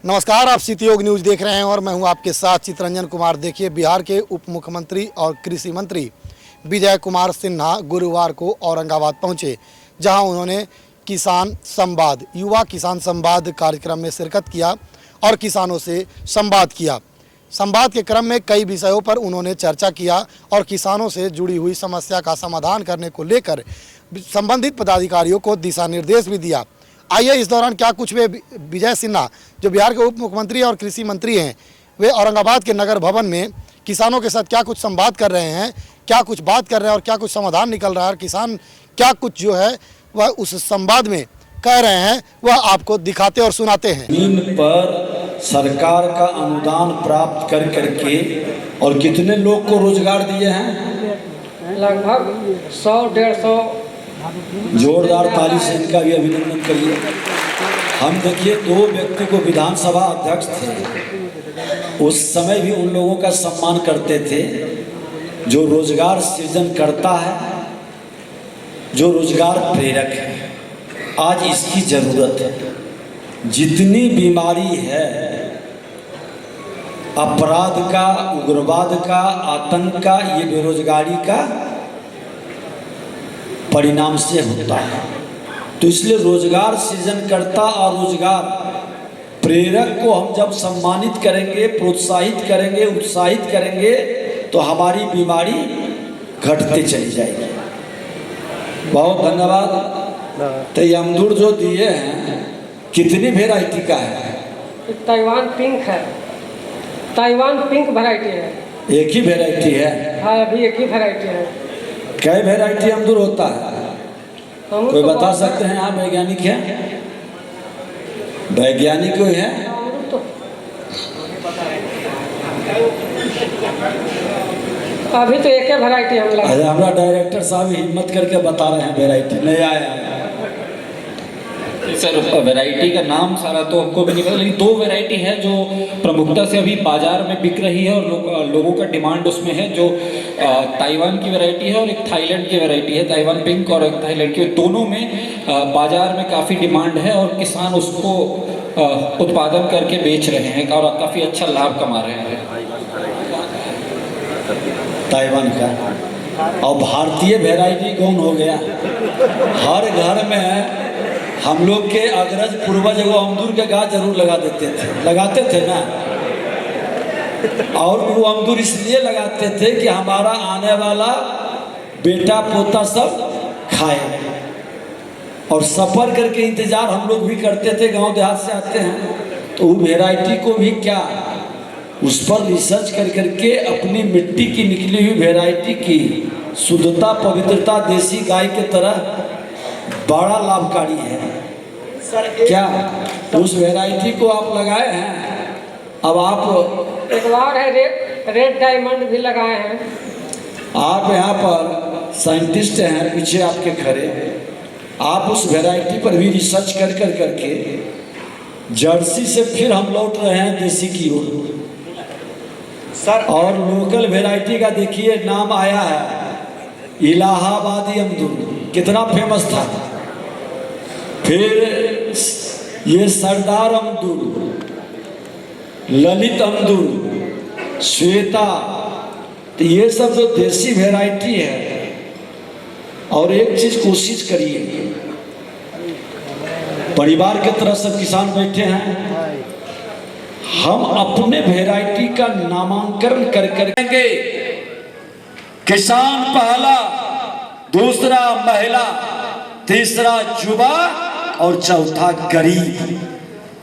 नमस्कार, आप सितयोग न्यूज़ देख रहे हैं और मैं हूं आपके साथ चितरंजन कुमार। देखिए, बिहार के उप मुख्यमंत्री और कृषि मंत्री विजय कुमार सिन्हा गुरुवार को औरंगाबाद पहुंचे, जहां उन्होंने किसान संवाद युवा किसान संवाद कार्यक्रम में शिरकत किया और किसानों से संवाद किया। संवाद के क्रम में कई विषयों पर उन्होंने चर्चा किया और किसानों से जुड़ी हुई समस्या का समाधान करने को लेकर संबंधित पदाधिकारियों को दिशा निर्देश भी दिया। आइए इस दौरान क्या कुछ वे विजय सिन्हा, जो बिहार के उप मुख्यमंत्री और कृषि मंत्री हैं, वे औरंगाबाद के नगर भवन में किसानों के साथ क्या कुछ संवाद कर रहे हैं, क्या कुछ बात कर रहे हैं और क्या कुछ समाधान निकल रहा है और किसान क्या कुछ जो है वह उस संवाद में कह रहे हैं, वह आपको दिखाते और सुनाते हैं। जमीन पर सरकार का अनुदान प्राप्त कर करके और कितने लोग को रोजगार दिए हैं? लगभग 100-150। जोरदार ताली से इनका भी अभिनंदन करिए। हम देखिए 2 व्यक्ति को विधानसभा अध्यक्ष थे, उस समय भी उन लोगों का सम्मान करते थे जो रोजगार सृजन करता है, जो रोजगार प्रेरक है। आज इसकी जरूरत है। जितनी बीमारी है अपराध का, उग्रवाद का, आतंक का, ये बेरोजगारी का परिणाम से होता है। तो इसलिए रोजगार सृजन करता और रोजगार प्रेरक को हम जब सम्मानित करेंगे, प्रोत्साहित करेंगे, उत्साहित करेंगे तो हमारी बीमारी घटते चली जाएगी। बहुत धन्यवाद। तो ये अमदूर जो दिए हैं कितनी वेराइटी का है? ताइवान पिंक है। ताइवान पिंक वैरायटी है। एक ही वेराइटी है? हाँ, अभी एक ही वैरायटी है। कई वेराइटी अमदूर होता है? कोई तो बता सकते हैं? आप वैज्ञानिक हैं? वैज्ञानिक कोई है? तो अभी तो एक ही वैरायटी हम लगा। हमारा डायरेक्टर साहब हिम्मत करके बता रहे हैं वेराइटी नहीं आया सर। वैरायटी का नाम सारा तो हमको भी नहीं पता, लेकिन 2 वैरायटी है जो प्रमुखता से अभी बाजार में बिक रही है और लोगों का डिमांड उसमें है। जो ताइवान की वैरायटी है और एक थाईलैंड की वैरायटी है, ताइवान पिंक और एक थाईलैंड की। दोनों में बाजार में काफ़ी डिमांड है और किसान उसको उत्पादन करके बेच रहे हैं और काफ़ी अच्छा लाभ कमा रहे हैं। ताइवान का और भारतीय वैरायटी कौन हो गया? हर घर में हम लोग के अग्रज पूर्वज वो अमदूर के गाछ जरूर लगाते थे ना। और वो अमदूर इसलिए लगाते थे कि हमारा आने वाला बेटा पोता सब खाए, और सफर करके इंतजार हम लोग भी करते थे। गांव देहात से आते हैं तो वो वैरायटी को भी क्या उस पर रिसर्च कर करके अपनी मिट्टी की निकली हुई वैरायटी की शुद्धता, पवित्रता देसी गाय के तरह बड़ा लाभकारी है। क्या उस वैरायटी को आप लगाए हैं? अब आप एक बार है रेड डायमंड भी लगाए हैं। आप यहाँ पर साइंटिस्ट हैं, पीछे आपके खड़े, आप उस वैरायटी पर भी रिसर्च कर करके जर्सी से फिर हम लौट रहे हैं देसी की ओर सर। और लोकल वैरायटी का देखिए नाम आया है इलाहाबादी अमदूर, कितना फेमस था। फिर ये सरदार अमदूर, ललित अमदूर, श्वेता, तो ये सब जो देसी वैरायटी है। और एक चीज कोशिश करिए, परिवार के तरह सब किसान बैठे हैं, हम अपने वैरायटी का नामांकन कर करके किसान पहला, दूसरा महिला, तीसरा युवा और चौथा गरीब,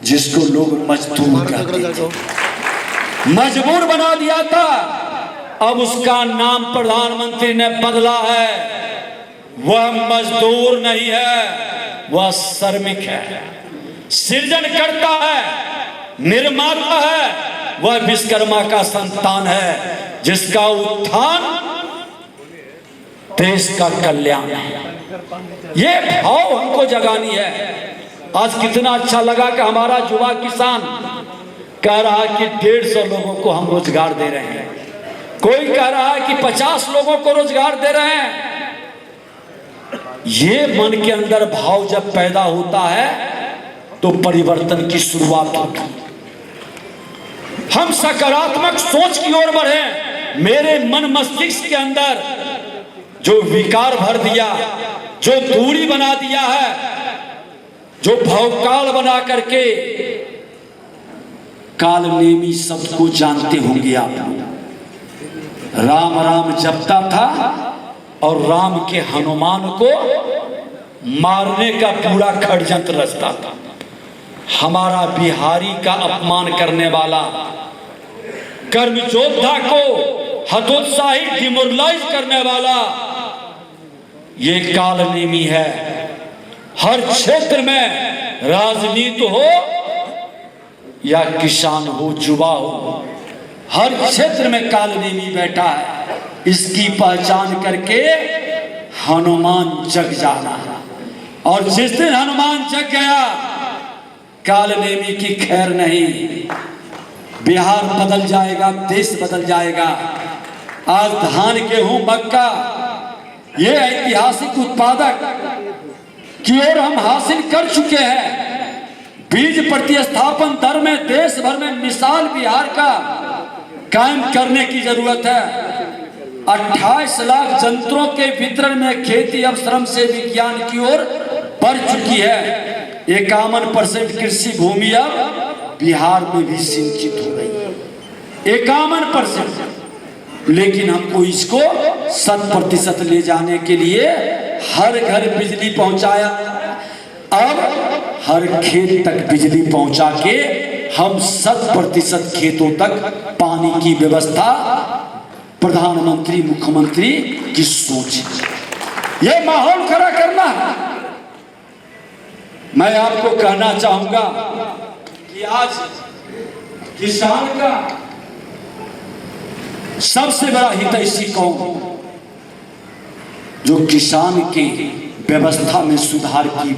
जिसको लोग मजदूर कहते थे, मजबूर बना दिया था। अब उसका नाम प्रधानमंत्री ने बदला है। वह मजदूर नहीं है, वह श्रमिक है, सृजन करता है, निर्माता है, वह विश्वकर्मा का संतान है, जिसका उत्थान देश का कल्याण है। ये भाव हमको जगानी है। आज कितना अच्छा लगा कि हमारा युवा किसान कह रहा है कि 150 लोगों को हम रोजगार दे रहे हैं, कोई कह रहा है कि 50 लोगों को रोजगार दे रहे हैं। ये मन के अंदर भाव जब पैदा होता है तो परिवर्तन की शुरुआत होती है। हम सकारात्मक सोच की ओर बढ़े। मेरे मन मस्तिष्क के अंदर जो विकार भर दिया, जो दूरी बना दिया है, जो भवकाल बना करके, काल नेमी शब्द को जानते होंगे आप। राम राम जपता था और राम के हनुमान को मारने का पूरा षड्यंत्र रचता था। हमारा बिहारी का अपमान करने वाला, कर्म योद्धा को हतोत्साहित डिमोरलाइज करने वाला ये काल नेमी है। हर क्षेत्र में राजनीति हो या किसान हो, युवा हो, हर क्षेत्र में काल नेमी बैठा है। इसकी पहचान करके हनुमान जग जाना है। और जिस दिन हनुमान जग गया, काल नेमी की खैर नहीं। बिहार बदल जाएगा, देश बदल जाएगा। आज धान, गेहूं, मक्का ये ऐतिहासिक उत्पादक की ओर हम हासिल कर चुके हैं। बीज प्रतिस्थापन दर में देश भर में मिसाल बिहार का कायम करने की जरूरत है। 28 लाख यंत्रों के वितरण में खेती अब श्रम से विज्ञान की ओर बढ़ चुकी है। 51% कृषि भूमि अब बिहार में भी सिंचित हो गई है, 51%। लेकिन हमको इसको 100% ले जाने के लिए हर घर बिजली पहुंचाया। अब हर खेत तक बिजली पहुंचा के हम 100% खेतों तक पानी की व्यवस्था, प्रधानमंत्री मुख्यमंत्री की सोच है। यह माहौल खड़ा करना है। मैं आपको कहना चाहूंगा कि आज किसान का सबसे बड़ा हितैषी कौन? जो किसान की व्यवस्था में सुधार की